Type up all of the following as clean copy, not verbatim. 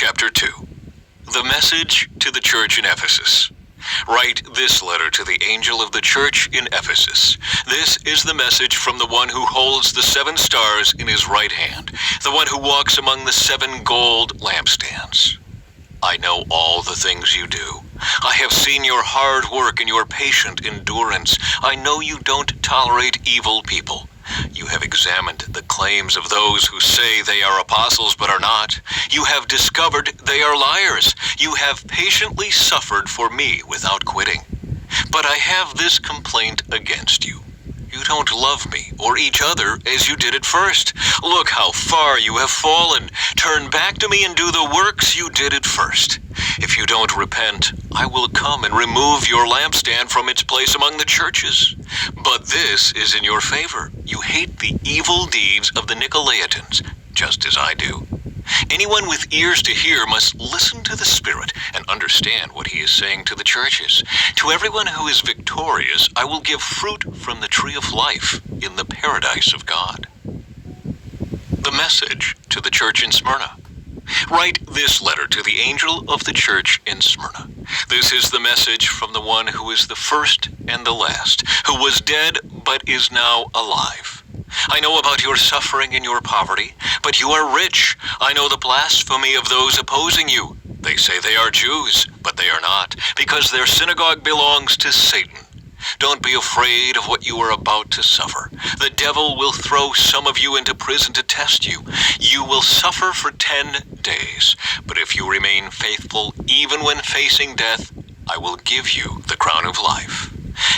Chapter 2. The message to the church in Ephesus. Write this letter to the angel of the church in Ephesus. This is the message from the one who holds the 7 stars in his right hand, the one who walks among the 7 gold lampstands. I know all the things you do. I have seen your hard work and your patient endurance. I know you don't tolerate evil people. You have examined the claims of those who say they are apostles but are not. You have discovered they are liars. You have patiently suffered for me without quitting. But I have this complaint against you. You don't love me or each other as you did at first. Look how far you have fallen. Turn back to me and do the works you did at first. If you don't repent, I will come and remove your lampstand from its place among the churches. But this is in your favor. You hate the evil deeds of the Nicolaitans, just as I do. Anyone with ears to hear must listen to the Spirit and understand what he is saying to the churches. To everyone who is victorious, I will give fruit from the tree of life in the paradise of God. The message to the church in Smyrna. Write this letter to the angel of the church in Smyrna. This is the message from the one who is the first and the last, who was dead but is now alive. I know about your suffering and your poverty, but you are rich. I know the blasphemy of those opposing you. They say they are Jews, but they are not, because their synagogue belongs to Satan. Don't be afraid of what you are about to suffer. The devil will throw some of you into prison to test you. You will suffer for 10 days, but if you remain faithful even when facing death, I will give you the crown of life.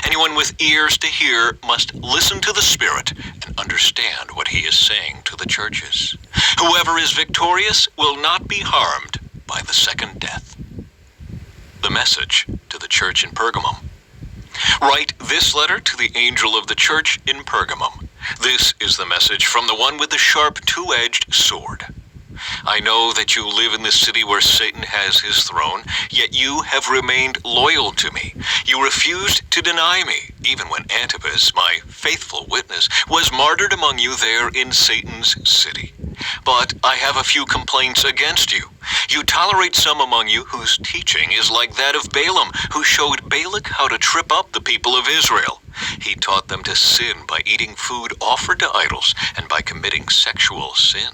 Anyone with ears to hear must listen to the Spirit and understand what he is saying to the churches. Whoever is victorious will not be harmed by the second death. The message to the church in Pergamum. Write this letter to the angel of the church in Pergamum. This is the message from the one with the sharp 2-edged sword. I know that you live in the city where Satan has his throne, yet you have remained loyal to me. You refused to deny me, even when Antipas, my faithful witness, was martyred among you there in Satan's city. But I have a few complaints against you. You tolerate some among you whose teaching is like that of Balaam, who showed Balak how to trip up the people of Israel. He taught them to sin by eating food offered to idols and by committing sexual sin.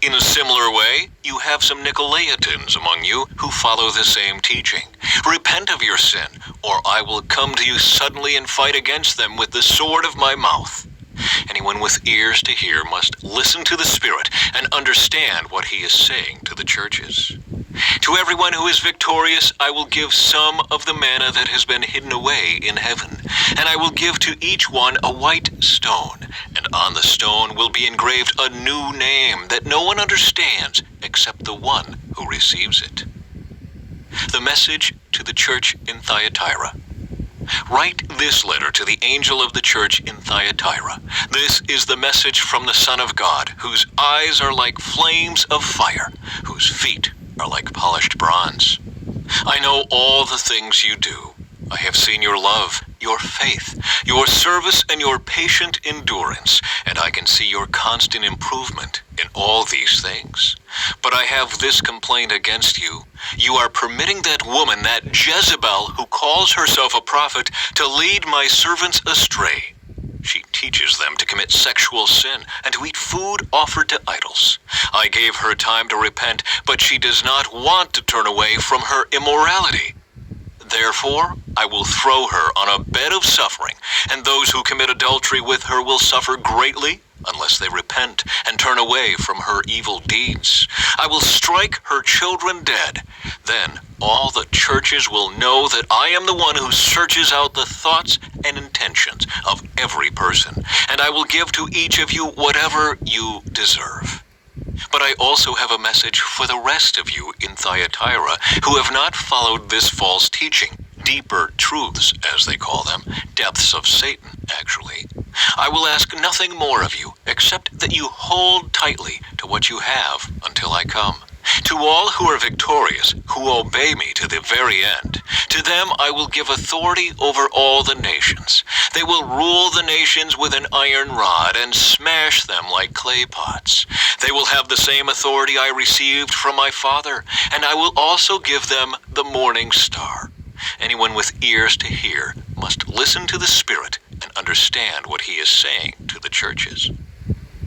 In a similar way, you have some Nicolaitans among you who follow the same teaching. Repent of your sin, or I will come to you suddenly and fight against them with the sword of my mouth. Anyone with ears to hear must listen to the Spirit and understand what he is saying to the churches. To everyone who is victorious, I will give some of the manna that has been hidden away in heaven, and I will give to each one a white stone, and on the stone will be engraved a new name that no one understands except the one who receives it. The message to the church in Thyatira. Write this letter to the angel of the church in Thyatira. This is the message from the Son of God, whose eyes are like flames of fire, whose feet are like polished bronze. I know all the things you do. I have seen your love, your faith, your service, and your patient endurance, and I can see your constant improvement in all these things. But I have this complaint against you. You are permitting that woman, that Jezebel, who calls herself a prophet, to lead my servants astray. She teaches them to commit sexual sin and to eat food offered to idols. I gave her time to repent, but she does not want to turn away from her immorality. Therefore, I will throw her on a bed of suffering, and those who commit adultery with her will suffer greatly unless they repent and turn away from her evil deeds. I will strike her children dead. Then all the churches will know that I am the one who searches out the thoughts and intentions of every person, and I will give to each of you whatever you deserve. But I also have a message for the rest of you in Thyatira who have not followed this false teaching, deeper truths, as they call them, depths of Satan, actually. I will ask nothing more of you, except that you hold tightly to what you have until I come. To all who are victorious, who obey me to the very end, to them I will give authority over all the nations. They will rule the nations with an iron rod and smash them like clay pots. They will have the same authority I received from my Father, and I will also give them the morning star. Anyone with ears to hear must listen to the Spirit and understand what he is saying to the churches."